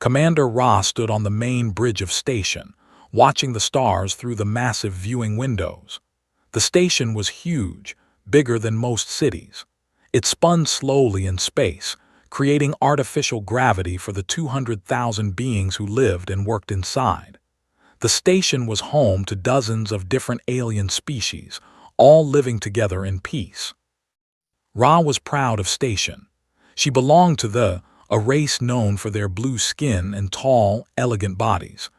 Commander Ra stood on the main bridge of station, watching the stars through the massive viewing windows. The station was huge, bigger than most cities. It spun slowly in space, creating artificial gravity for the 200,000 beings who lived and worked inside. The station was home to dozens of different alien species, all living together in peace. Ra was proud of Station. She belonged to a race known for their blue skin and tall, elegant bodies.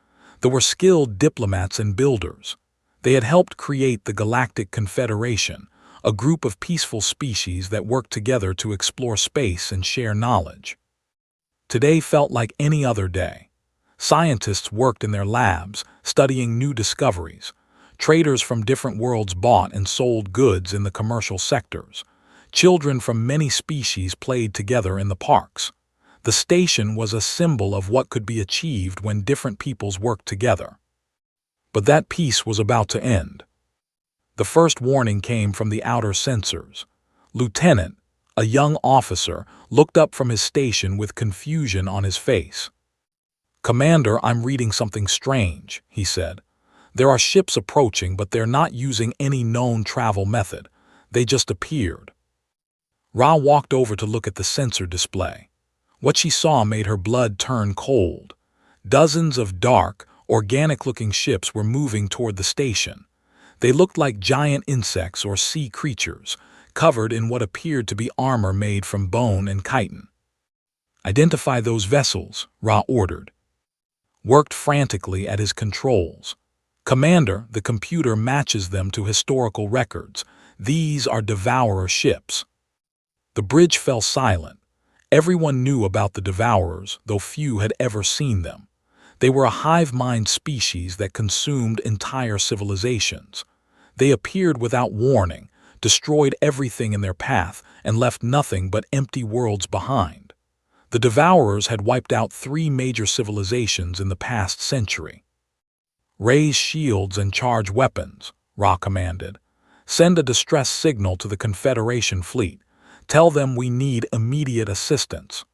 They were skilled diplomats and builders. They had helped create the Galactic Confederation, a group of peaceful species that worked together to explore space and share knowledge. Today felt like any other day. Scientists worked in their labs, studying new discoveries. Traders from different worlds bought and sold goods in the commercial sectors. Children from many species played together in the parks. The station was a symbol of what could be achieved when different peoples worked together. But that peace was about to end. The first warning came from the outer sensors. Lieutenant, a young officer, looked up from his station with confusion on his face. "Commander, I'm reading something strange," he said. "There are ships approaching, but they're not using any known travel method. They just appeared." Ra walked over to look at the sensor display. What she saw made her blood turn cold. Dozens of dark, organic-looking ships were moving toward the station. They looked like giant insects or sea creatures, covered in what appeared to be armor made from bone and chitin. "Identify those vessels," Ra ordered. Worked frantically at his controls. "Commander, the computer matches them to historical records. These are Devourer ships." The bridge fell silent. Everyone knew about the Devourers, though few had ever seen them. They were a hive-mind species that consumed entire civilizations. They appeared without warning, destroyed everything in their path, and left nothing but empty worlds behind. The Devourers had wiped out 3 major civilizations in the past century. "Raise shields and charge weapons," Ra commanded. "Send a distress signal to the Confederation fleet. Tell them we need immediate assistance."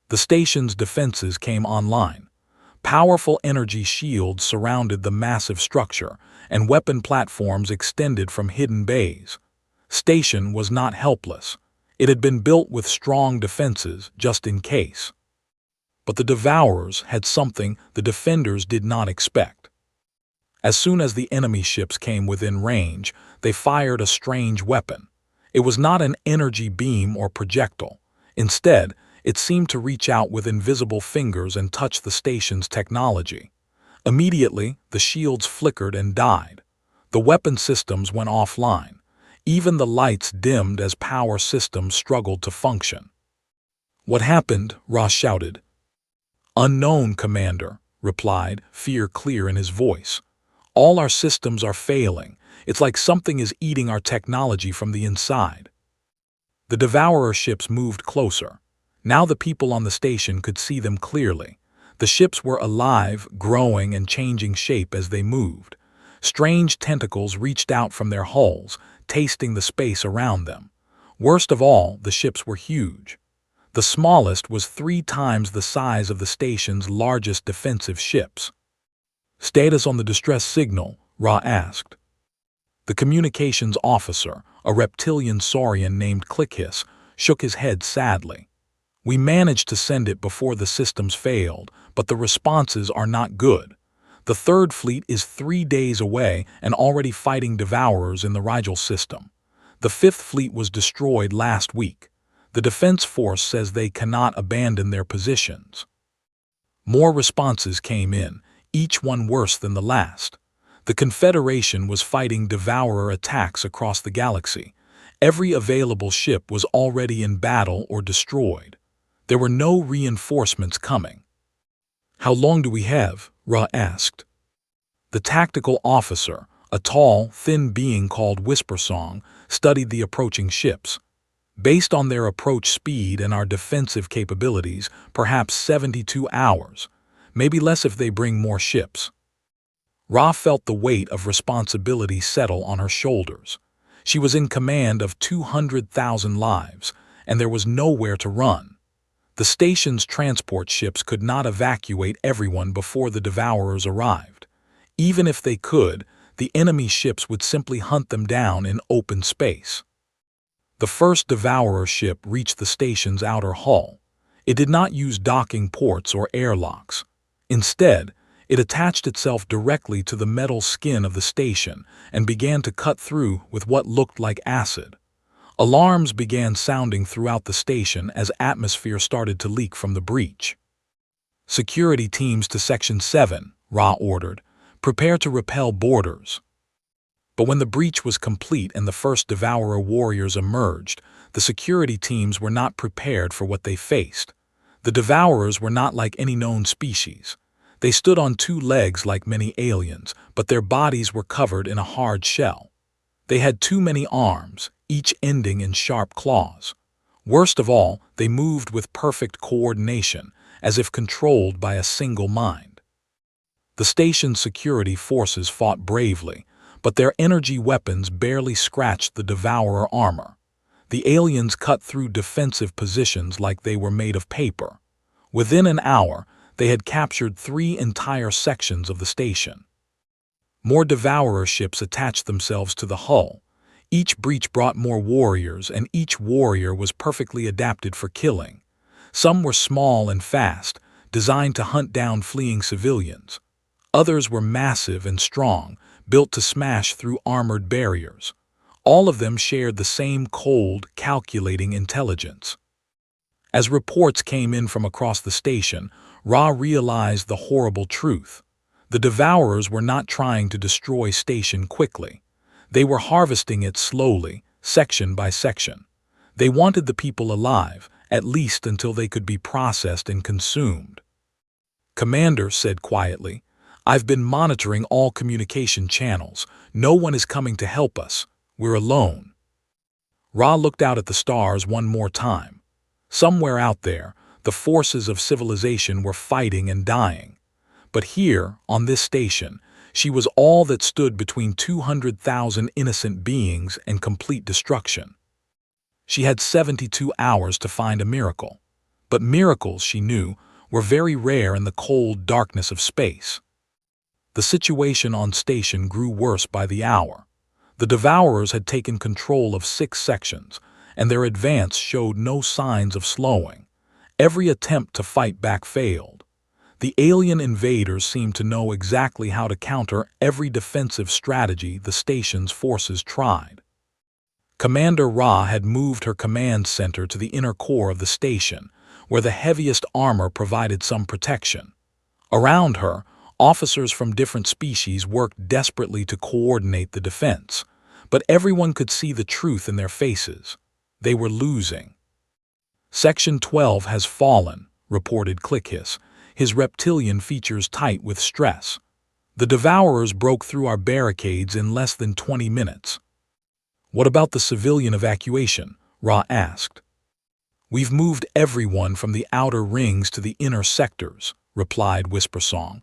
The station's defenses came online. Powerful energy shields surrounded the massive structure, and weapon platforms extended from hidden bays. Station was not helpless. It had been built with strong defenses just in case. But the Devourers had something the defenders did not expect. As soon as the enemy ships came within range, they fired a strange weapon. It was not an energy beam or projectile. Instead, it seemed to reach out with invisible fingers and touch the station's technology. Immediately, the shields flickered and died. The weapon systems went offline. Even the lights dimmed as power systems struggled to function. "What happened?" Ra shouted. "Unknown, Commander," replied, fear clear in his voice. "All our systems are failing. It's like something is eating our technology from the inside." The Devourer ships moved closer. Now the people on the station could see them clearly. The ships were alive, growing, and changing shape as they moved. Strange tentacles reached out from their hulls, tasting the space around them. Worst of all, the ships were huge. The smallest was 3 times the size of the station's largest defensive ships. "Status on the distress signal?" Ra asked. The communications officer, a reptilian saurian named Clickhiss, shook his head sadly. "We managed to send it before the systems failed, but the responses are not good. The Third Fleet is 3 days away and already fighting Devourers in the Rigel system. The Fifth Fleet was destroyed last week. The Defense Force says they cannot abandon their positions." More responses came in, each one worse than the last. The Confederation was fighting Devourer attacks across the galaxy. Every available ship was already in battle or destroyed. There were no reinforcements coming. "How long do we have?" Ra asked. The tactical officer, a tall, thin being called Whispersong, studied the approaching ships. "Based on their approach speed and our defensive capabilities, perhaps 72 hours. Maybe less if they bring more ships." Ra felt the weight of responsibility settle on her shoulders. She was in command of 200,000 lives, and there was nowhere to run. The The station's transport ships could not evacuate everyone before the Devourers arrived. Even if they could, the enemy ships would simply hunt them down in open space. The first Devourer ship reached the station's outer hull. It did not use docking ports or airlocks. Instead, it attached itself directly to the metal skin of the station and began to cut through with what looked like acid. Alarms began sounding throughout the station as atmosphere started to leak from the breach. "Security teams to Section 7, Ra ordered. Prepare to repel boarders." But when the breach was complete and the first Devourer warriors emerged, the security teams were not prepared for what they faced. The Devourers were not like any known species. They stood on two legs like many aliens, but their bodies were covered in a hard shell. They had too many arms, each ending in sharp claws. Worst of all, they moved with perfect coordination, as if controlled by a single mind. The station's security forces fought bravely, but their energy weapons barely scratched the Devourer armor. The aliens cut through defensive positions like they were made of paper. Within an hour, they had captured 3 entire sections of the station. More Devourer ships attached themselves to the hull. Each breach brought more warriors, and each warrior was perfectly adapted for killing. Some were small and fast, designed to hunt down fleeing civilians. Others were massive and strong, built to smash through armored barriers. All of them shared the same cold, calculating intelligence. As reports came in from across the station, Ra realized the horrible truth. The Devourers were not trying to destroy station quickly. They were harvesting it slowly, section by section. They wanted the people alive, at least until they could be processed and consumed. "Commander," said quietly, "I've been monitoring all communication channels. No one is coming to help us. We're alone." Ra looked out at the stars one more time. Somewhere out there, the forces of civilization were fighting and dying. But here, on this station, she was all that stood between 200,000 innocent beings and complete destruction. She had 72 hours to find a miracle. But miracles, she knew, were very rare in the cold darkness of space. The situation on station grew worse by the hour. The Devourers had taken control of 6 sections, and their advance showed no signs of slowing. Every attempt to fight back failed. The alien invaders seemed to know exactly how to counter every defensive strategy the station's forces tried. Commander Ra had moved her command center to the inner core of the station, where the heaviest armor provided some protection. Around her, officers from different species worked desperately to coordinate the defense, but everyone could see the truth in their faces. They were losing. "Section 12 has fallen," reported Clickhiss, his reptilian features tight with stress. "The Devourers broke through our barricades in less than 20 minutes. "What about the civilian evacuation?" Ra asked. "We've moved everyone from the outer rings to the inner sectors," replied Whispersong.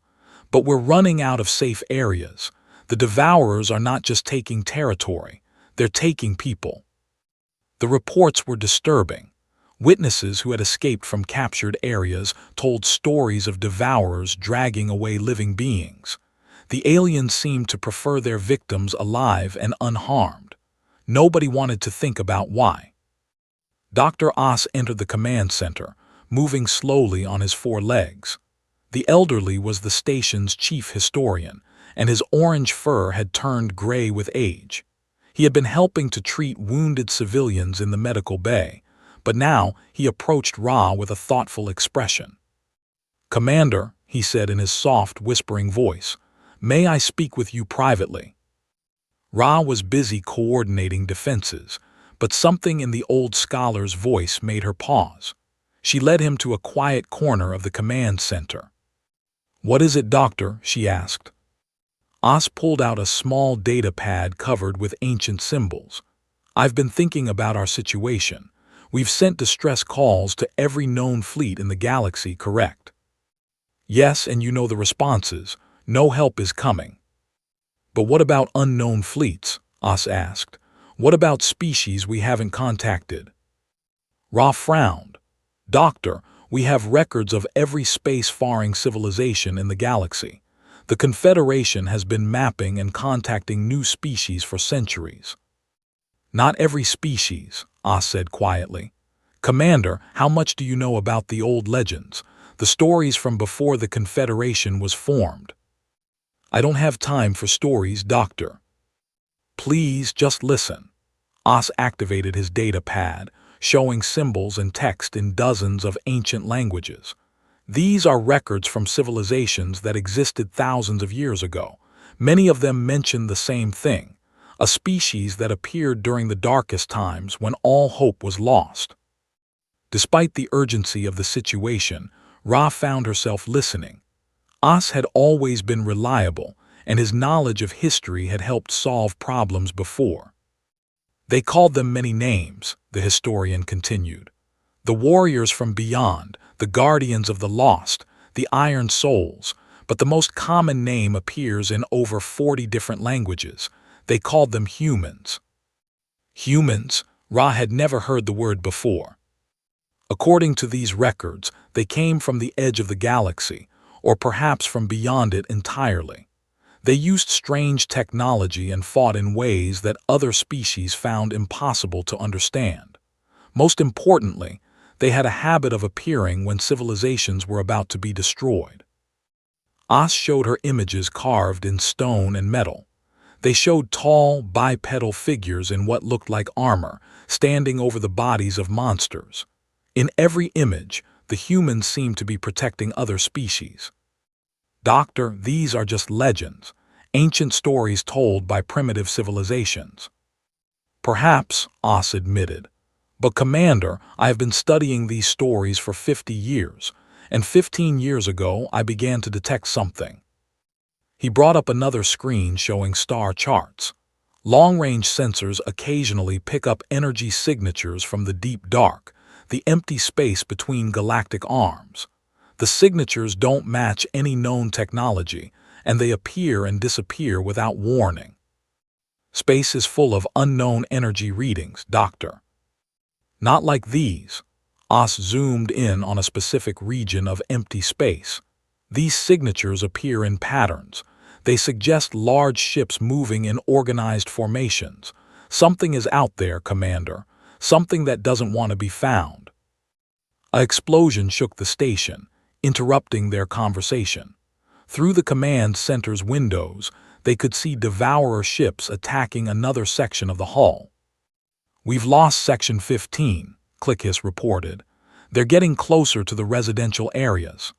"But we're running out of safe areas. The Devourers are not just taking territory, they're taking people." The reports were disturbing. Witnesses who had escaped from captured areas told stories of Devourers dragging away living beings. The aliens seemed to prefer their victims alive and unharmed. Nobody wanted to think about why. Dr. Oss entered the command center, moving slowly on his 4 legs. The elderly was the station's chief historian, and his orange fur had turned gray with age. He had been helping to treat wounded civilians in the medical bay, but now he approached Ra with a thoughtful expression. "Commander," he said in his soft, whispering voice, "may I speak with you privately?" Ra was busy coordinating defenses, but something in the old scholar's voice made her pause. She led him to a quiet corner of the command center. "What is it, Doctor?" she asked. Oss pulled out a small data pad covered with ancient symbols. "I've been thinking about our situation. We've sent distress calls to every known fleet in the galaxy, correct?" "Yes, and you know the responses. No help is coming." "But what about unknown fleets?" Oss asked. "What about species we haven't contacted?" Ra frowned. "Doctor, We have records of every space-faring civilization in the galaxy. The Confederation has been mapping and contacting new species for centuries." "Not every species," Oz said quietly. "Commander, how much do you know about the old legends, the stories from before the Confederation was formed?" "I don't have time for stories, Doctor." "Please, just listen." Oz activated his data pad, showing symbols and text in dozens of ancient languages. These are records from civilizations that existed thousands of years ago. Many of them mention the same thing, a species that appeared during the darkest times when all hope was lost. Despite the urgency of the situation, Ra found herself listening. Oz had always been reliable, and his knowledge of history had helped solve problems before. "They called them many names," the historian continued. "The warriors from beyond, the guardians of the lost, the Iron Souls, but the most common name appears in over 40 different languages. They called them humans." Humans? Ra had never heard the word before. According to these records, they came from the edge of the galaxy, or perhaps from beyond it entirely. They used strange technology and fought in ways that other species found impossible to understand. Most importantly, they had a habit of appearing when civilizations were about to be destroyed. Oz showed her images carved in stone and metal. They showed tall, bipedal figures in what looked like armor, standing over the bodies of monsters. In every image, the humans seemed to be protecting other species. "Doctor, these are just legends, ancient stories told by primitive civilizations." "Perhaps," Oz admitted. "But Commander, I have been studying these stories for 50 years, and 15 years ago I began to detect something." He brought up another screen showing star charts. Long-range sensors occasionally pick up energy signatures from the deep dark, the empty space between galactic arms. The signatures don't match any known technology, and they appear and disappear without warning. "Space is full of unknown energy readings, Doctor." "Not like these." Oz zoomed in on a specific region of empty space. "These signatures appear in patterns. They suggest large ships moving in organized formations. Something is out there, Commander. Something that doesn't want to be found." An explosion shook the station, interrupting their conversation. Through the command center's windows, they could see Devourer ships attacking another section of the hull. "We've lost Section 15, Clickhis reported. "They're getting closer to the residential areas."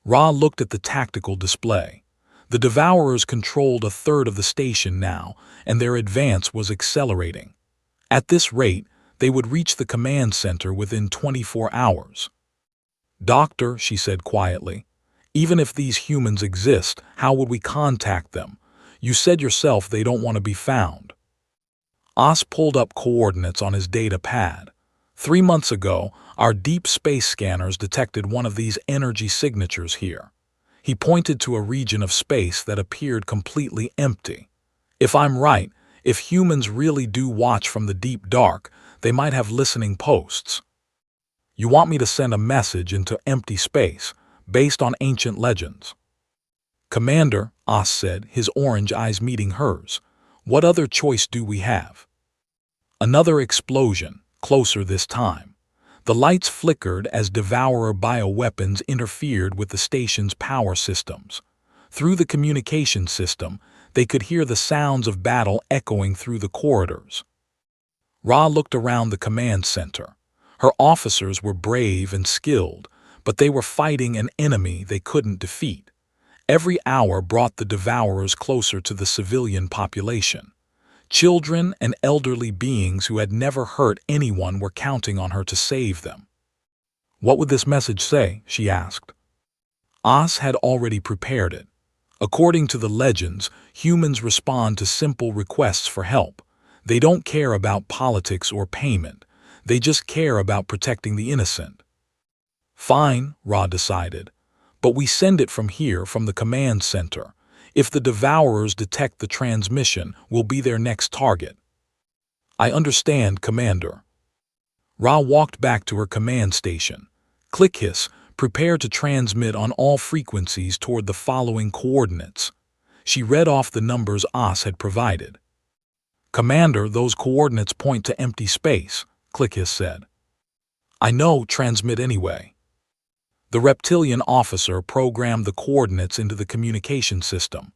Ra looked at the tactical display. The Devourers controlled a third of the station now, and their advance was accelerating. At this rate, they would reach the command center within 24 hours. "Doctor," she said quietly, "even if these humans exist, how would we contact them? You said yourself they don't want to be found." Oz pulled up coordinates on his data pad. 3 months ago, our deep space scanners detected one of these energy signatures here. He pointed to a region of space that appeared completely empty. "If I'm right, if humans really do watch from the deep dark, they might have listening posts." "You want me to send a message into empty space, based on ancient legends?" "Commander," Oz said, his orange eyes meeting hers, "what other choice do we have?" Another explosion, closer this time. The lights flickered as Devourer bioweapons interfered with the station's power systems. Through the communication system, they could hear the sounds of battle echoing through the corridors. Ra looked around the command center. Her officers were brave and skilled, but they were fighting an enemy they couldn't defeat. Every hour brought the Devourers closer to the civilian population. Children and elderly beings who had never hurt anyone were counting on her to save them. "What would this message say?" she asked. Oz had already prepared it. According to the legends, humans respond to simple requests for help. They don't care about politics or payment. They just care about protecting the innocent. "Fine," Ra decided. "But we send it from here, from the command center. If the Devourers detect the transmission, we'll be their next target." "I understand, Commander." Ra walked back to her command station. Click hiss, prepare to transmit on all frequencies toward the following coordinates. She read off the numbers Os had provided. Commander, those coordinates point to empty space, Click hiss said. I know, transmit anyway. The reptilian officer programmed the coordinates into the communication system.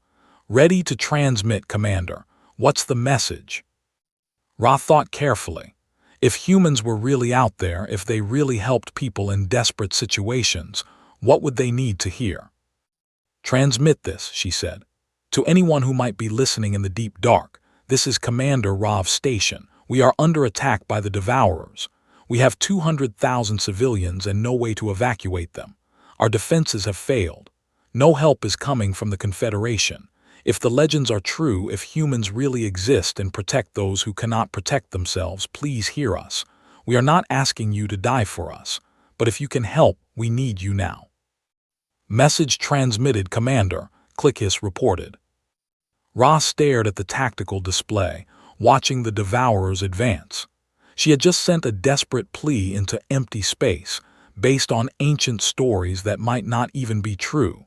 Ready to transmit, Commander. What's the message? Ra thought carefully. If humans were really out there, if they really helped people in desperate situations, what would they need to hear? Transmit this, she said. To anyone who might be listening in the deep dark, this is Commander Rav's station. We are under attack by the Devourers. We have 200,000 civilians and no way to evacuate them. Our defenses have failed. No help is coming from the Confederation. If the legends are true, if humans really exist and protect those who cannot protect themselves, please hear us. We are not asking you to die for us, but if you can help, we need you now. Message transmitted, Commander, Click hiss reported. Ra stared at the tactical display, watching the Devourers advance. She had just sent a desperate plea into empty space, based on ancient stories that might not even be true.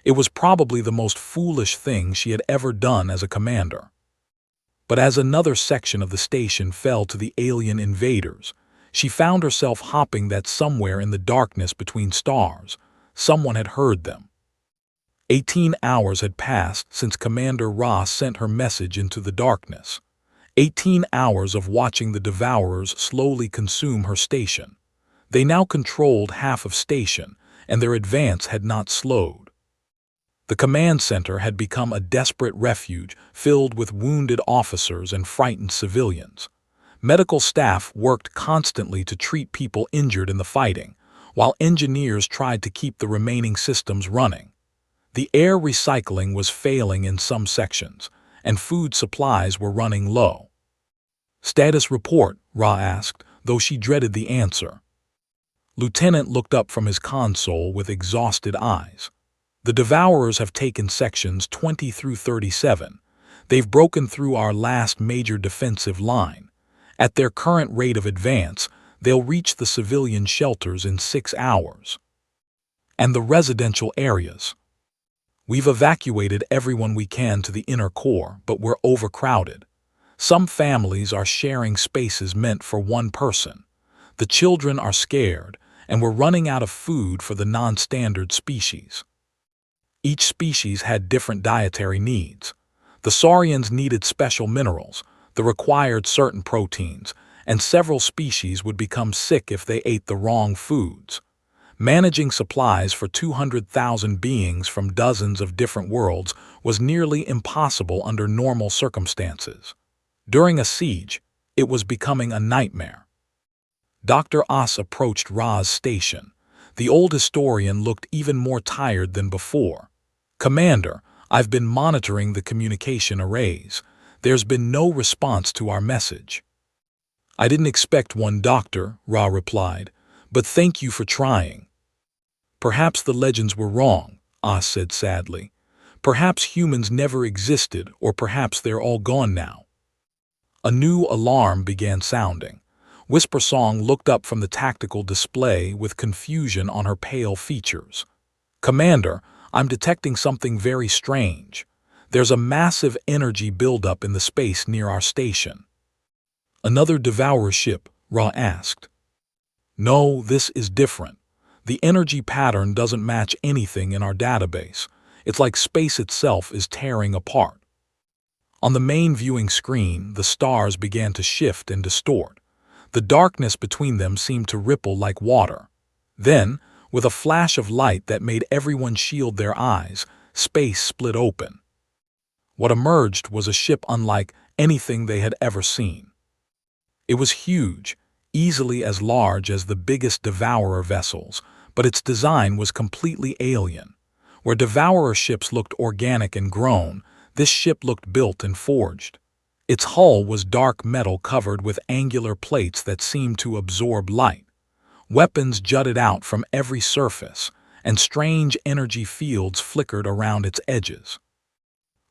It was probably the most foolish thing she had ever done as a commander. But as another section of the station fell to the alien invaders, she found herself hopping that somewhere in the darkness between stars, someone had heard them. 18 hours had passed since Commander Ra sent her message into the darkness. 18 hours of watching the Devourers slowly consume her station. They now controlled half of station, and their advance had not slowed. The command center had become a desperate refuge filled with wounded officers and frightened civilians. Medical staff worked constantly to treat people injured in the fighting, while engineers tried to keep the remaining systems running. The air recycling was failing in some sections, and food supplies were running low. Status report, Ra asked, though she dreaded the answer. Lieutenant looked up from his console with exhausted eyes. The Devourers have taken sections 20 through 37. They've broken through our last major defensive line. At their current rate of advance, they'll reach the civilian shelters in 6 hours. And the residential areas. We've evacuated everyone we can to the inner core, but we're overcrowded. Some families are sharing spaces meant for one person. The children are scared, and we're running out of food for the non-standard species. Each species had different dietary needs. The saurians needed special minerals, the required certain proteins, and several species would become sick if they ate the wrong foods. Managing supplies for 200,000 beings from dozens of different worlds was nearly impossible under normal circumstances. During a siege, it was becoming a nightmare. Dr. Os approached Ra's station. The old historian looked even more tired than before. Commander, I've been monitoring the communication arrays. There's been no response to our message. I didn't expect one, Doctor, Ra replied, but thank you for trying. Perhaps the legends were wrong, Os said sadly. Perhaps humans never existed, or perhaps they're all gone now. A new alarm began sounding. Whisper Song looked up from the tactical display with confusion on her pale features. Commander, I'm detecting something very strange. There's a massive energy buildup in the space near our station. Another Devourer ship, Ra asked. No, this is different. The energy pattern doesn't match anything in our database. It's like space itself is tearing apart. On the main viewing screen, the stars began to shift and distort. The darkness between them seemed to ripple like water. Then, with a flash of light that made everyone shield their eyes, space split open. What emerged was a ship unlike anything they had ever seen. It was huge, easily as large as the biggest Devourer vessels, but its design was completely alien. Where Devourer ships looked organic and grown, this ship looked built and forged. Its hull was dark metal covered with angular plates that seemed to absorb light. Weapons jutted out from every surface, and strange energy fields flickered around its edges.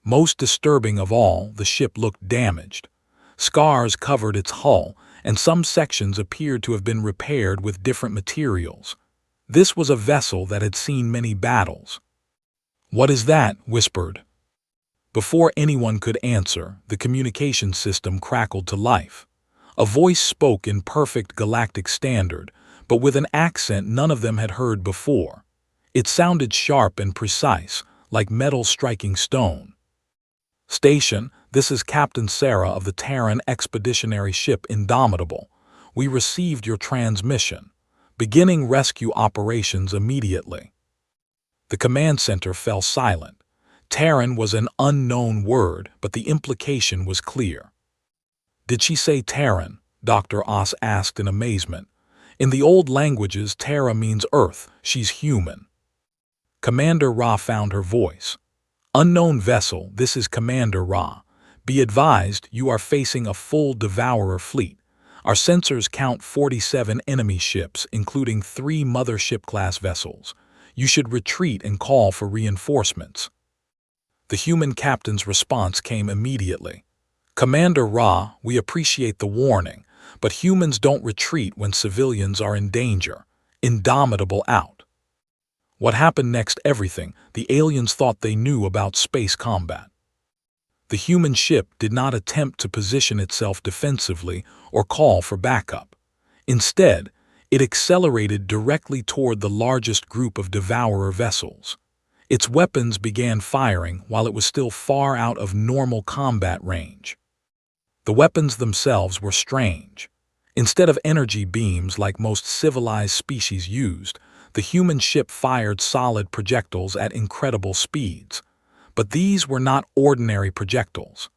Most disturbing of all, the ship looked damaged. Scars covered its hull, and some sections appeared to have been repaired with different materials. This was a vessel that had seen many battles. "What is that?" whispered. Before anyone could answer, the communication system crackled to life. A voice spoke in perfect galactic standard, but with an accent none of them had heard before. It sounded sharp and precise, like metal striking stone. "Station, this is Captain Sarah of the Terran expeditionary ship Indomitable. We received your transmission. Beginning rescue operations immediately." The command center fell silent. Terran was an unknown word, but the implication was clear. "Did she say Terran?" Dr. Oss asked in amazement. "In the old languages, Terra means Earth. She's human." Commander Ra found her voice. "Unknown vessel, this is Commander Ra. Be advised, you are facing a full Devourer fleet. Our sensors count 47 enemy ships, including 3 mothership-class vessels. You should retreat and call for reinforcements." The human captain's response came immediately. "Commander Ra, we appreciate the warning, but humans don't retreat when civilians are in danger. Indomitable out." What happened next? Everything. The aliens thought they knew about space combat. The human ship did not attempt to position itself defensively or call for backup. Instead, it accelerated directly toward the largest group of Devourer vessels. Its weapons began firing while it was still far out of normal combat range. The weapons themselves were strange. Instead of energy beams like most civilized species used, the human ship fired solid projectiles at incredible speeds. But these were not ordinary projectiles.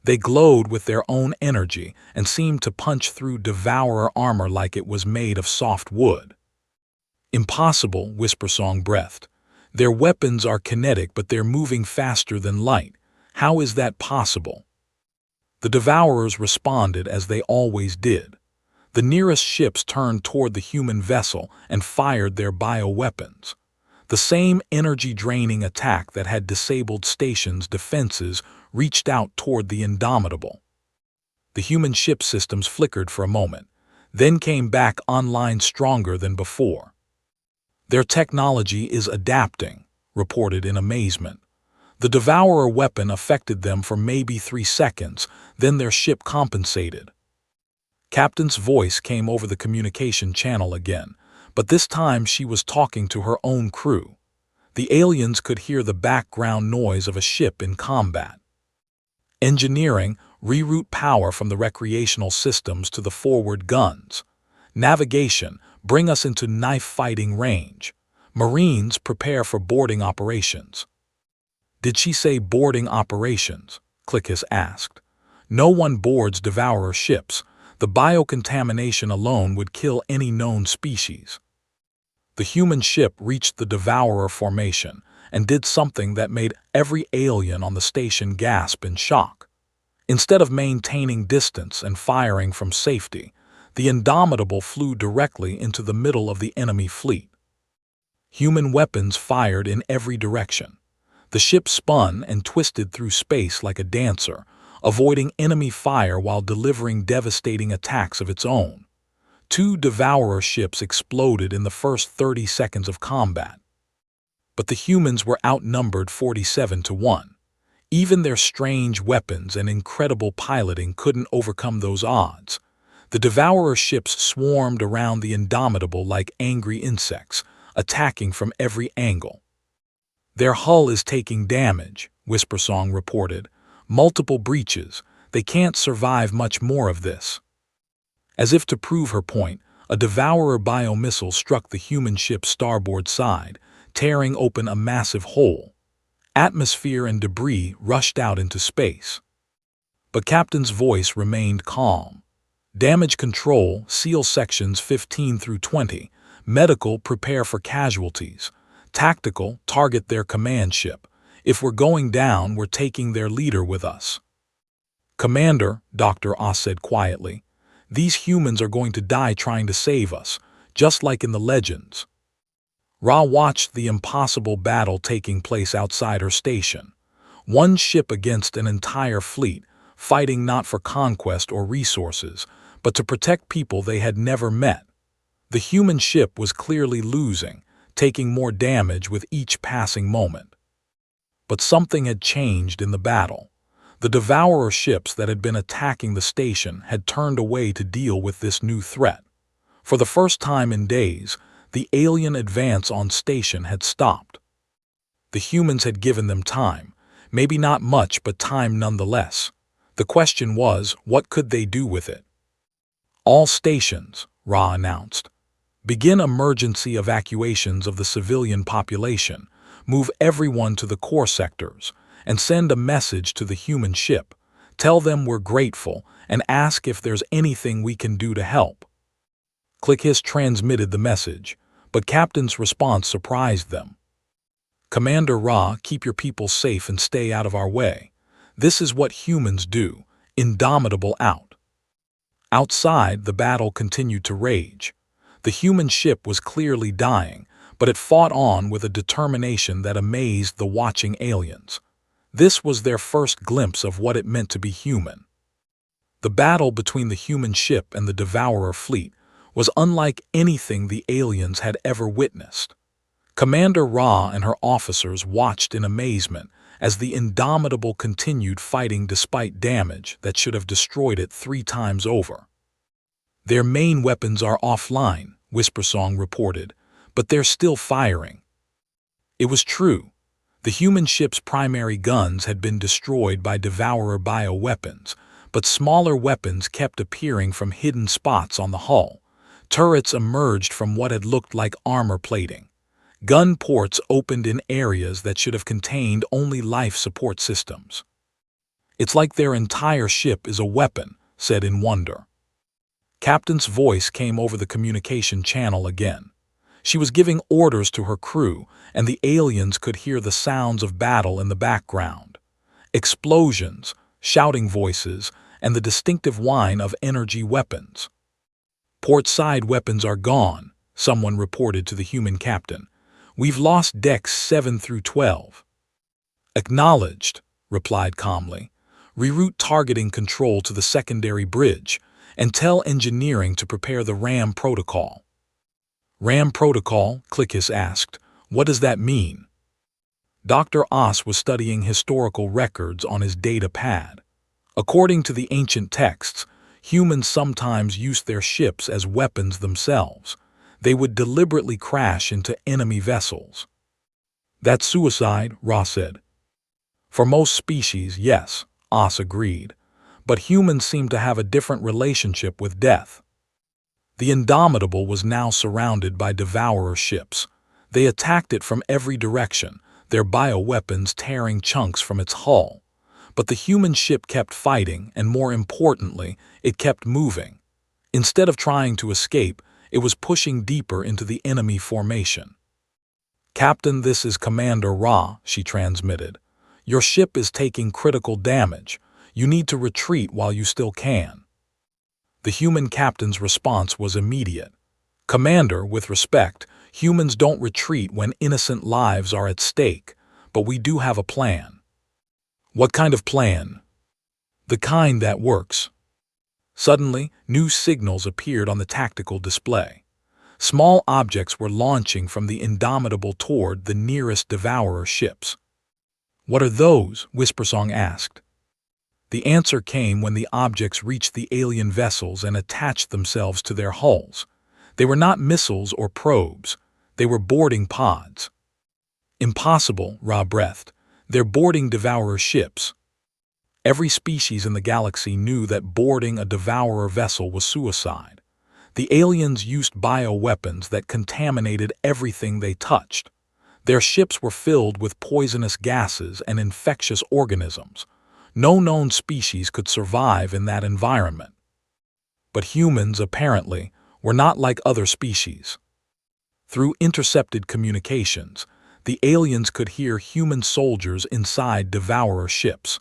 They glowed with their own energy and seemed to punch through Devourer armor like it was made of soft wood. "Impossible," Whispersong breathed. "Their weapons are kinetic, but they're moving faster than light. How is that possible?" The Devourers responded as they always did. The nearest ships turned toward the human vessel and fired their bioweapons. The same energy-draining attack that had disabled Station's defenses reached out toward the Indomitable. The human ship systems flickered for a moment, then came back online stronger than before. "Their technology is adapting," reported in amazement. The Devourer weapon affected them for maybe 3 seconds, then their ship compensated. Captain's voice came over the communication channel again, but this time she was talking to her own crew. The aliens could hear the background noise of a ship in combat. "Engineering, reroute power from the recreational systems to the forward guns. Navigation, bring us into knife-fighting range. Marines, prepare for boarding operations." "Did she say boarding operations?" Clickus asked. "No one boards Devourer ships. The biocontamination alone would kill any known species." The human ship reached the Devourer formation and did something that made every alien on the station gasp in shock. Instead of maintaining distance and firing from safety, the Indomitable flew directly into the middle of the enemy fleet. Human weapons fired in every direction. The ship spun and twisted through space like a dancer, avoiding enemy fire while delivering devastating attacks of its own. 2 Devourer ships exploded in the first 30 seconds of combat. But the humans were outnumbered 47 to 1. Even their strange weapons and incredible piloting couldn't overcome those odds. The Devourer ships swarmed around the Indomitable like angry insects, attacking from every angle. "Their hull is taking damage," Whispersong reported. "Multiple breaches. They can't survive much more of this." As if to prove her point, a Devourer biomissile struck the human ship's starboard side, tearing open a massive hole. Atmosphere and debris rushed out into space. But Captain's voice remained calm. "Damage control, seal sections 15 through 20. Medical, prepare for casualties. Tactical, target their command ship. If we're going down, we're taking their leader with us." "Commander," Dr. Oss said quietly, "these humans are going to die trying to save us, just like in the legends." Ra watched the impossible battle taking place outside her station. One ship against an entire fleet, fighting not for conquest or resources, but to protect people they had never met. The human ship was clearly losing, taking more damage with each passing moment. But something had changed in the battle. The Devourer ships that had been attacking the station had turned away to deal with this new threat. For the first time in days, the alien advance on station had stopped. The humans had given them time, maybe not much, but time nonetheless. The question was, what could they do with it? All stations, Ra announced. Begin emergency evacuations of the civilian population, move everyone to the core sectors, and send a message to the human ship. Tell them we're grateful and ask if there's anything we can do to help. Click transmitted the message, but Captain's response surprised them. Commander Ra, keep your people safe and stay out of our way. This is what humans do, indomitable out. Outside, the battle continued to rage. The human ship was clearly dying, but it fought on with a determination that amazed the watching aliens. This was their first glimpse of what it meant to be human. The battle between the human ship and the Devourer fleet was unlike anything the aliens had ever witnessed. Commander Ra and her officers watched in amazement as the Indomitable continued fighting despite damage that should have destroyed it 3 times over. Their main weapons are offline, Whispersong reported, but they're still firing. It was true. The human ship's primary guns had been destroyed by Devourer bioweapons, but smaller weapons kept appearing from hidden spots on the hull. Turrets emerged from what had looked like armor plating. Gun ports opened in areas that should have contained only life support systems. It's like their entire ship is a weapon, said in wonder. Captain's voice came over the communication channel again. She was giving orders to her crew, and the aliens could hear the sounds of battle in the background. Explosions, shouting voices, and the distinctive whine of energy weapons. Port-side weapons are gone, someone reported to the human captain. We've lost decks 7 through 12. Acknowledged, replied calmly. Reroute targeting control to the secondary bridge, and tell engineering to prepare the RAM protocol. RAM protocol? Clickus asked. What does that mean? Dr. Oss was studying historical records on his data pad. According to the ancient texts, humans sometimes used their ships as weapons themselves. They would deliberately crash into enemy vessels. That's suicide, Ra said. For most species, yes, Oss agreed. But humans seem to have a different relationship with death. The Indomitable was now surrounded by Devourer ships. They attacked it from every direction, their bioweapons tearing chunks from its hull. But the human ship kept fighting, and more importantly, it kept moving. Instead of trying to escape, it was pushing deeper into the enemy formation. Captain, this is Commander Ra, she transmitted. Your ship is taking critical damage. You need to retreat while you still can. The human captain's response was immediate. Commander, with respect, humans don't retreat when innocent lives are at stake, but we do have a plan. What kind of plan? The kind that works. Suddenly, new signals appeared on the tactical display. Small objects were launching from the Indomitable toward the nearest Devourer ships. What are those? Whispersong asked. The answer came when the objects reached the alien vessels and attached themselves to their hulls. They were not missiles or probes. They were boarding pods. Impossible, Ra breathed. They're boarding Devourer ships. Every species in the galaxy knew that boarding a Devourer vessel was suicide. The aliens used bioweapons that contaminated everything they touched. Their ships were filled with poisonous gases and infectious organisms. No known species could survive in that environment. But humans, apparently, were not like other species. Through intercepted communications, the aliens could hear human soldiers inside Devourer ships.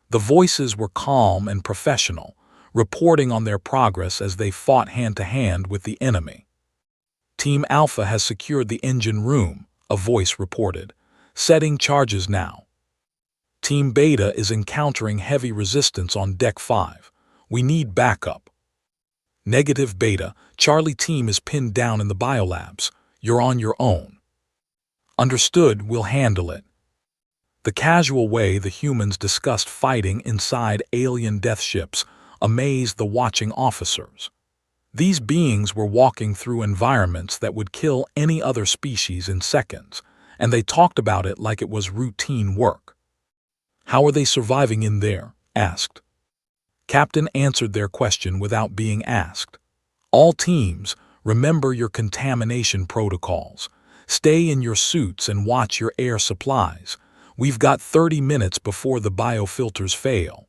The voices were calm and professional, reporting on their progress as they fought hand-to-hand with the enemy. Team Alpha has secured the engine room, a voice reported. Setting charges now. Team Beta is encountering heavy resistance on Deck 5. We need backup. Negative Beta, Charlie team is pinned down in the biolabs. You're on your own. Understood, we'll handle it. The casual way the humans discussed fighting inside alien death ships amazed the watching officers. These beings were walking through environments that would kill any other species in seconds, and they talked about it like it was routine work. How are they surviving in there? Asked. Captain answered their question without being asked. All teams, remember your contamination protocols. Stay in your suits and watch your air supplies. We've got 30 minutes before the biofilters fail.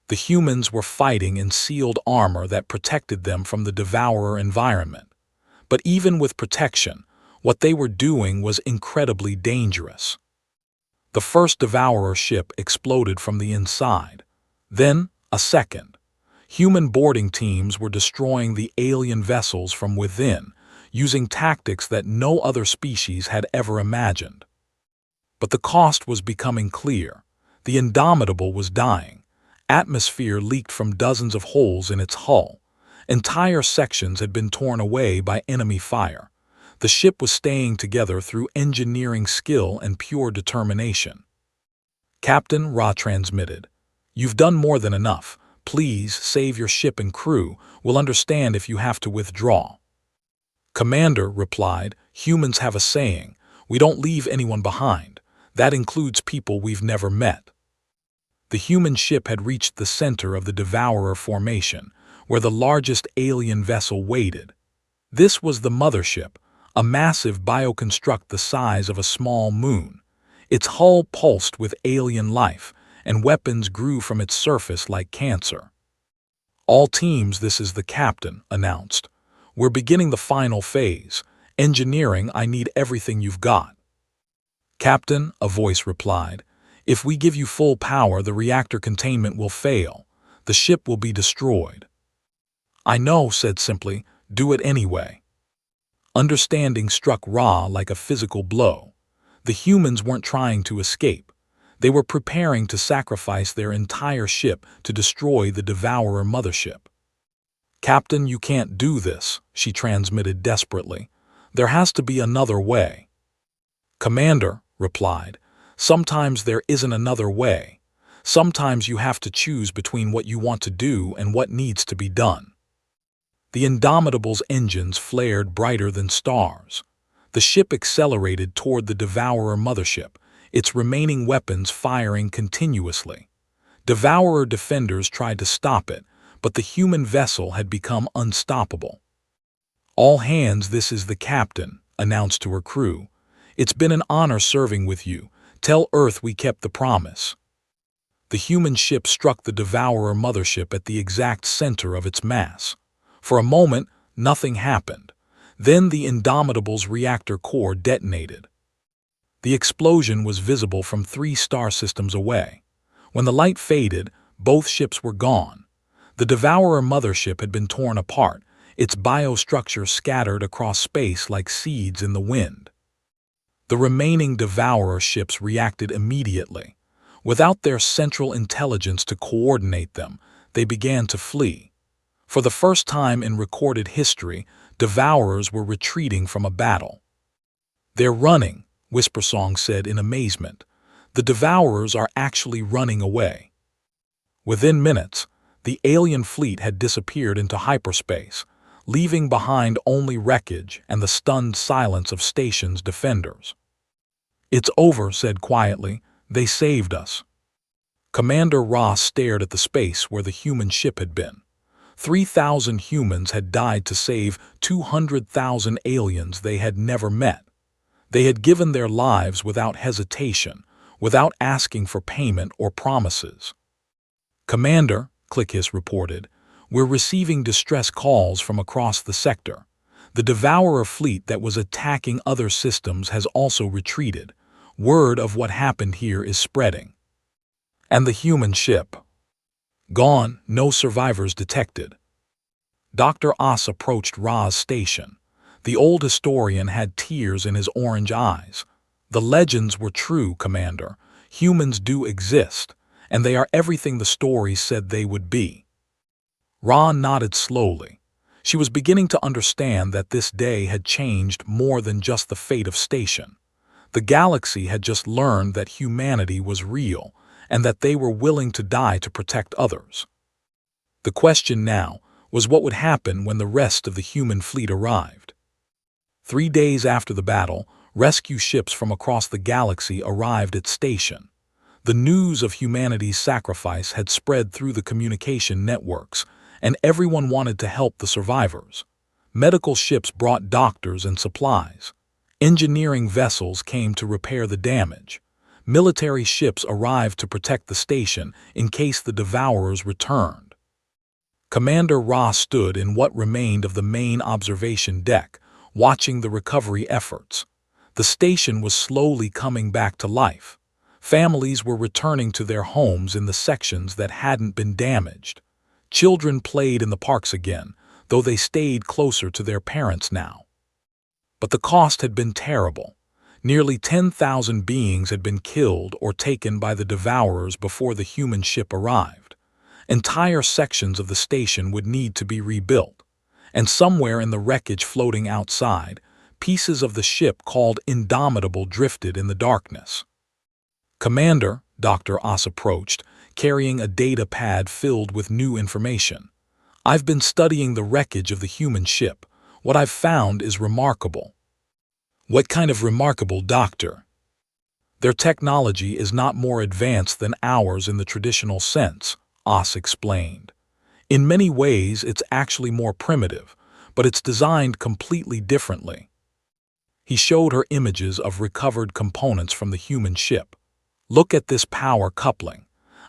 The humans were fighting in sealed armor that protected them from the Devourer environment. But even with protection, what they were doing was incredibly dangerous. The first Devourer ship exploded from the inside. Then, a second. Human boarding teams were destroying the alien vessels from within, using tactics that no other species had ever imagined. But the cost was becoming clear. The Indomitable was dying. Atmosphere leaked from dozens of holes in its hull. Entire sections had been torn away by enemy fire. The ship was staying together through engineering skill and pure determination. Captain, Ra transmitted. You've done more than enough. Please save your ship and crew. We'll understand if you have to withdraw. Commander replied, humans have a saying, we don't leave anyone behind. That includes people we've never met. The human ship had reached the center of the Devourer formation, where the largest alien vessel waited. This was the mothership, a massive bioconstruct the size of a small moon. Its hull pulsed with alien life, and weapons grew from its surface like cancer. All teams, this is the captain, announced. We're beginning the final phase. Engineering, I need everything you've got. Captain, a voice replied, if we give you full power, the reactor containment will fail. The ship will be destroyed. I know, said simply, do it anyway. Understanding struck Ra like a physical blow. The humans weren't trying to escape. They were preparing to sacrifice their entire ship to destroy the Devourer mothership. Captain, you can't do this, she transmitted desperately. There has to be another way. Commander replied, sometimes there isn't another way. Sometimes you have to choose between what you want to do and what needs to be done. The Indomitable's engines flared brighter than stars. The ship accelerated toward the Devourer mothership, its remaining weapons firing continuously. Devourer defenders tried to stop it, but the human vessel had become unstoppable. All hands, this is the captain, announced to her crew. It's been an honor serving with you. Tell Earth we kept the promise. The human ship struck the Devourer mothership at the exact center of its mass. For a moment, nothing happened. Then the Indomitable's reactor core detonated. The explosion was visible from 3 star systems away. When the light faded, both ships were gone. The Devourer mothership had been torn apart, its biostructure scattered across space like seeds in the wind. The remaining Devourer ships reacted immediately. Without their central intelligence to coordinate them, they began to flee. For the first time in recorded history, Devourers were retreating from a battle. They're running, Whispersong said in amazement. The Devourers are actually running away. Within minutes, the alien fleet had disappeared into hyperspace, leaving behind only wreckage and the stunned silence of station's defenders. It's over, said quietly. They saved us. Commander Ross stared at the space where the human ship had been. 3,000 humans had died to save 200,000 aliens they had never met. They had given their lives without hesitation, without asking for payment or promises. Commander, Clickhis reported, we're receiving distress calls from across the sector. The Devourer fleet that was attacking other systems has also retreated. Word of what happened here is spreading. And the human ship? Gone, no survivors detected. Dr. Oss approached Ra's station. The old historian had tears in his orange eyes. The legends were true, Commander. Humans do exist, and they are everything the stories said they would be. Ra nodded slowly. She was beginning to understand that this day had changed more than just the fate of Station. The galaxy had just learned that humanity was real and that they were willing to die to protect others. The question now was what would happen when the rest of the human fleet arrived. 3 days after the battle, rescue ships from across the galaxy arrived at Station. The news of humanity's sacrifice had spread through the communication networks, and everyone wanted to help the survivors. Medical ships brought doctors and supplies. Engineering vessels came to repair the damage. Military ships arrived to protect the station in case the Devourers returned. Commander Ra stood in what remained of the main observation deck, watching the recovery efforts. The station was slowly coming back to life. Families were returning to their homes in the sections that hadn't been damaged. Children played in the parks again, though they stayed closer to their parents now. But the cost had been terrible. Nearly 10,000 beings had been killed or taken by the Devourers before the human ship arrived. Entire sections of the station would need to be rebuilt, and somewhere in the wreckage floating outside, pieces of the ship called Indomitable drifted in the darkness. "Commander," Dr. Oss approached, carrying a data pad filled with new information. "I've been studying the wreckage of the human ship. What I've found is remarkable." "What kind of remarkable, Doctor?" "Their technology is not more advanced than ours in the traditional sense," Oss explained. "In many ways, it's actually more primitive, but it's designed completely differently." He showed her images of recovered components from the human ship. "Look at this power coupling.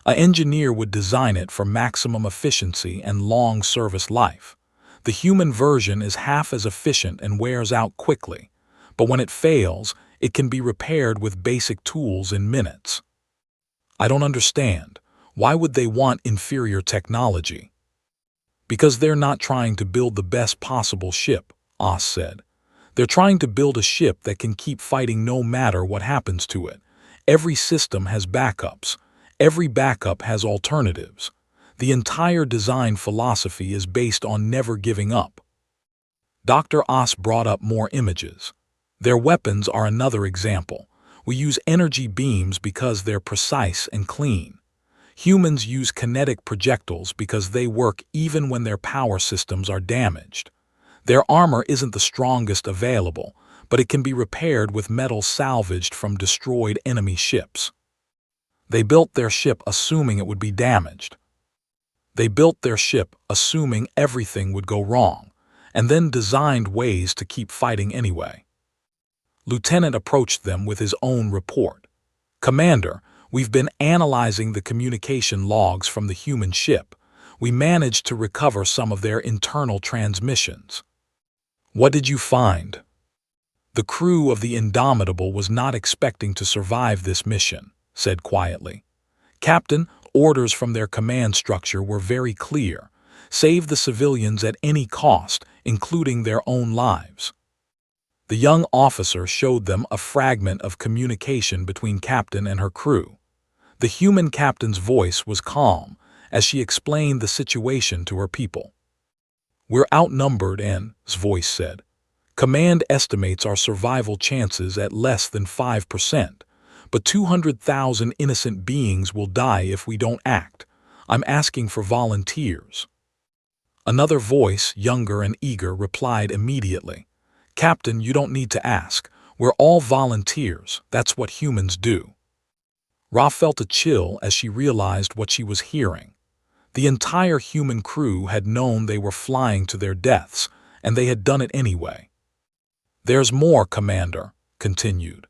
An engineer would design it for maximum efficiency and long service life. The human version is half as efficient and wears out quickly, but when it fails, it can be repaired with basic tools in minutes." "I don't understand. Why would they want inferior technology?" "Because they're not trying to build the best possible ship," Oss said. "They're trying to build a ship that can keep fighting no matter what happens to it. Every system has backups. Every backup has alternatives. The entire design philosophy is based on never giving up." Dr. Oss brought up more images. "Their weapons are another example. We use energy beams because they're precise and clean. Humans use kinetic projectiles because they work even when their power systems are damaged. Their armor isn't the strongest available, but it can be repaired with metal salvaged from destroyed enemy ships. They built their ship assuming it would be damaged. They built their ship assuming everything would go wrong, and then designed ways to keep fighting anyway." Lieutenant approached them with his own report. "Commander, we've been analyzing the communication logs from the human ship. We managed to recover some of their internal transmissions." "What did you find?" "The crew of the Indomitable was not expecting to survive this mission," said quietly. "Captain, orders from their command structure were very clear. Save the civilians at any cost, including their own lives." The young officer showed them a fragment of communication between Captain and her crew. The human captain's voice was calm as she explained the situation to her people. "We're outnumbered," N's voice said. "Command estimates our survival chances at less than 5%, but 200,000 innocent beings will die if we don't act. I'm asking for volunteers." Another voice, younger and eager, replied immediately. "Captain, you don't need to ask. We're all volunteers. That's what humans do." Ra felt a chill as she realized what she was hearing. The entire human crew had known they were flying to their deaths, and they had done it anyway. "There's more, Commander," continued.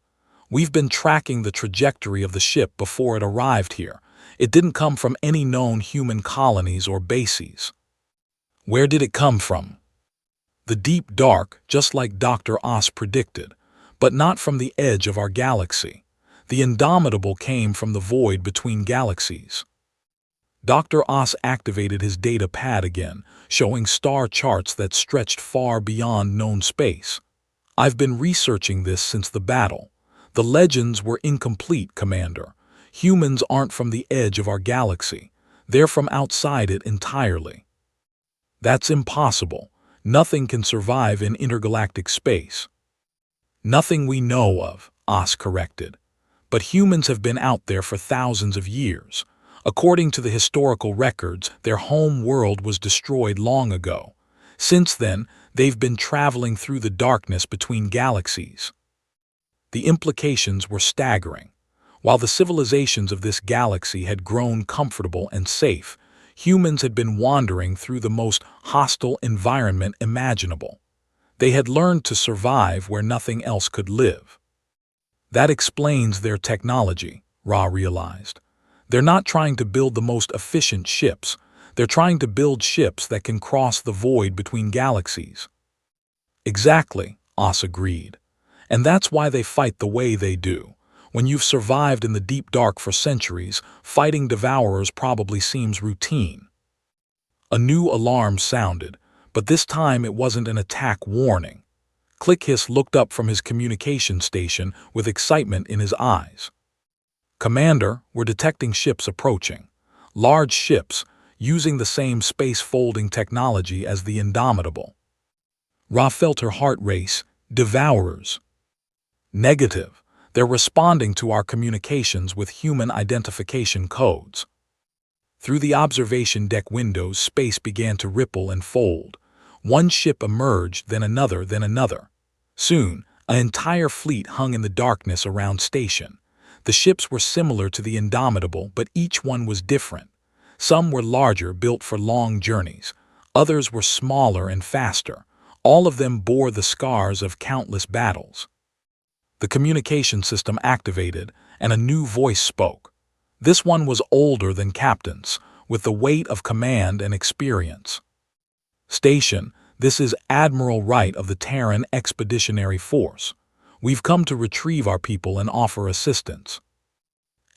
"We've been tracking the trajectory of the ship before it arrived here. It didn't come from any known human colonies or bases." "Where did it come from?" "The deep dark, just like Dr. Oss predicted, but not from the edge of our galaxy. The Indomitable came from the void between galaxies." Dr. Oss activated his data pad again, showing star charts that stretched far beyond known space. "I've been researching this since the battle. The legends were incomplete, Commander. Humans aren't from the edge of our galaxy. They're from outside it entirely." That's impossible. Nothing can survive in intergalactic space. Nothing we know of, Os corrected. But humans have been out there for thousands of years. According to the historical records, their home world was destroyed long ago. Since then, they've been traveling through the darkness between galaxies. The implications were staggering. While the civilizations of this galaxy had grown comfortable and safe, humans had been wandering through the most hostile environment imaginable. They had learned to survive where nothing else could live. That explains their technology, Ra realized. They're not trying to build the most efficient ships. They're trying to build ships that can cross the void between galaxies. Exactly, Os agreed. And that's why they fight the way they do. When you've survived in the deep dark for centuries, fighting devourers probably seems routine. A new alarm sounded, but this time it wasn't an attack warning. Clickhiss looked up from his communication station with excitement in his eyes. Commander, we're detecting ships approaching. Large ships, using the same space-folding technology as the Indomitable. Ra felt her heart race. Devourers. Negative. They're responding to our communications with human identification codes. Through the observation deck windows, space began to ripple and fold. One ship emerged, then another, then another. Soon, an entire fleet hung in the darkness around station. The ships were similar to the Indomitable, but each one was different. Some were larger, built for long journeys. Others were smaller and faster. All of them bore the scars of countless battles. The communication system activated, and a new voice spoke. This one was older than captains, with the weight of command and experience. Station, this is Admiral Wright of the Terran Expeditionary Force. We've come to retrieve our people and offer assistance.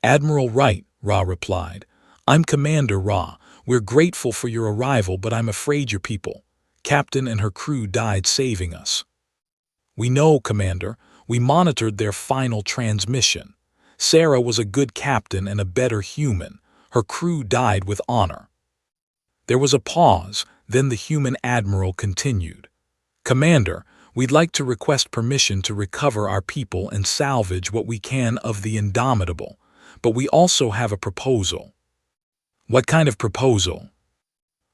Admiral Wright, Ra replied. I'm Commander Ra. We're grateful for your arrival, but I'm afraid your people. Captain and her crew died saving us. We know, Commander. We monitored their final transmission. Sarah was a good captain and a better human. Her crew died with honor. There was a pause, then the human admiral continued. Commander, we'd like to request permission to recover our people and salvage what we can of the Indomitable, but we also have a proposal. What kind of proposal?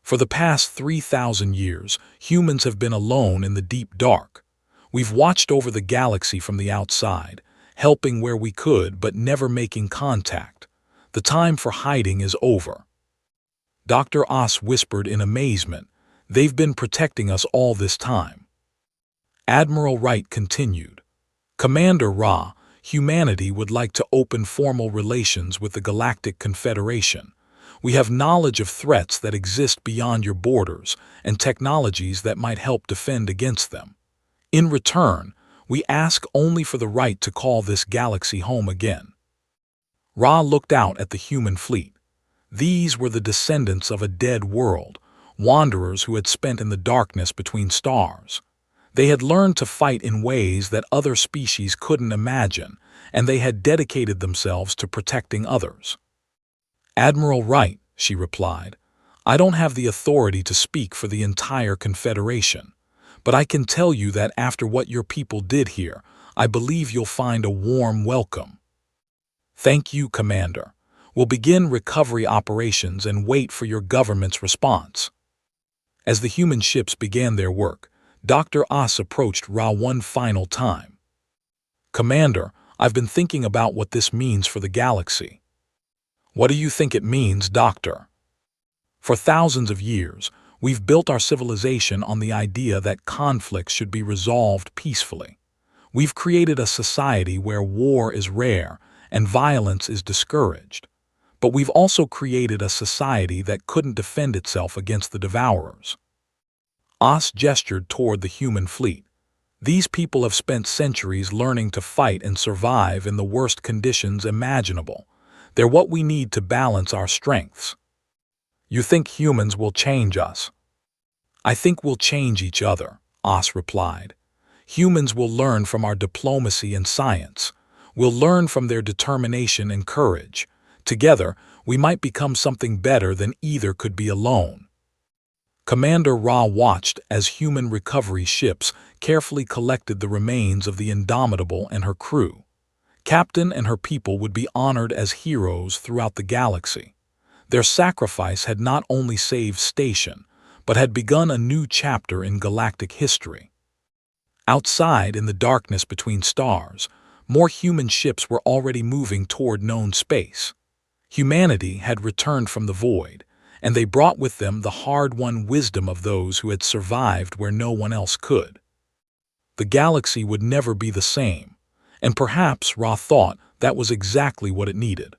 For the past 3,000 years, humans have been alone in the deep dark. We've watched over the galaxy from the outside, helping where we could but never making contact. The time for hiding is over. Dr. Os whispered in amazement. They've been protecting us all this time. Admiral Wright continued. Commander Ra, humanity would like to open formal relations with the Galactic Confederation. We have knowledge of threats that exist beyond your borders and technologies that might help defend against them. In return, we ask only for the right to call this galaxy home again. Ra looked out at the human fleet. These were the descendants of a dead world, wanderers who had spent in the darkness between stars. They had learned to fight in ways that other species couldn't imagine, and they had dedicated themselves to protecting others. Admiral Wright, she replied, I don't have the authority to speak for the entire Confederation, but I can tell you that after what your people did here, I believe you'll find a warm welcome. Thank you, Commander. We'll begin recovery operations and wait for your government's response. As the human ships began their work, Dr. Os approached Ra one final time. Commander, I've been thinking about what this means for the galaxy. What do you think it means, Doctor? For thousands of years, we've built our civilization on the idea that conflicts should be resolved peacefully. We've created a society where war is rare and violence is discouraged. But we've also created a society that couldn't defend itself against the devourers. Os gestured toward the human fleet. These people have spent centuries learning to fight and survive in the worst conditions imaginable. They're what we need to balance our strengths. You think humans will change us? I think we'll change each other, Os replied. Humans will learn from our diplomacy and science. We'll learn from their determination and courage. Together, we might become something better than either could be alone. Commander Ra watched as human recovery ships carefully collected the remains of the Indomitable and her crew. Captain and her people would be honored as heroes throughout the galaxy. Their sacrifice had not only saved Station, but had begun a new chapter in galactic history. Outside, in the darkness between stars, more human ships were already moving toward known space. Humanity had returned from the void, and they brought with them the hard-won wisdom of those who had survived where no one else could. The galaxy would never be the same, and perhaps Ra thought that was exactly what it needed.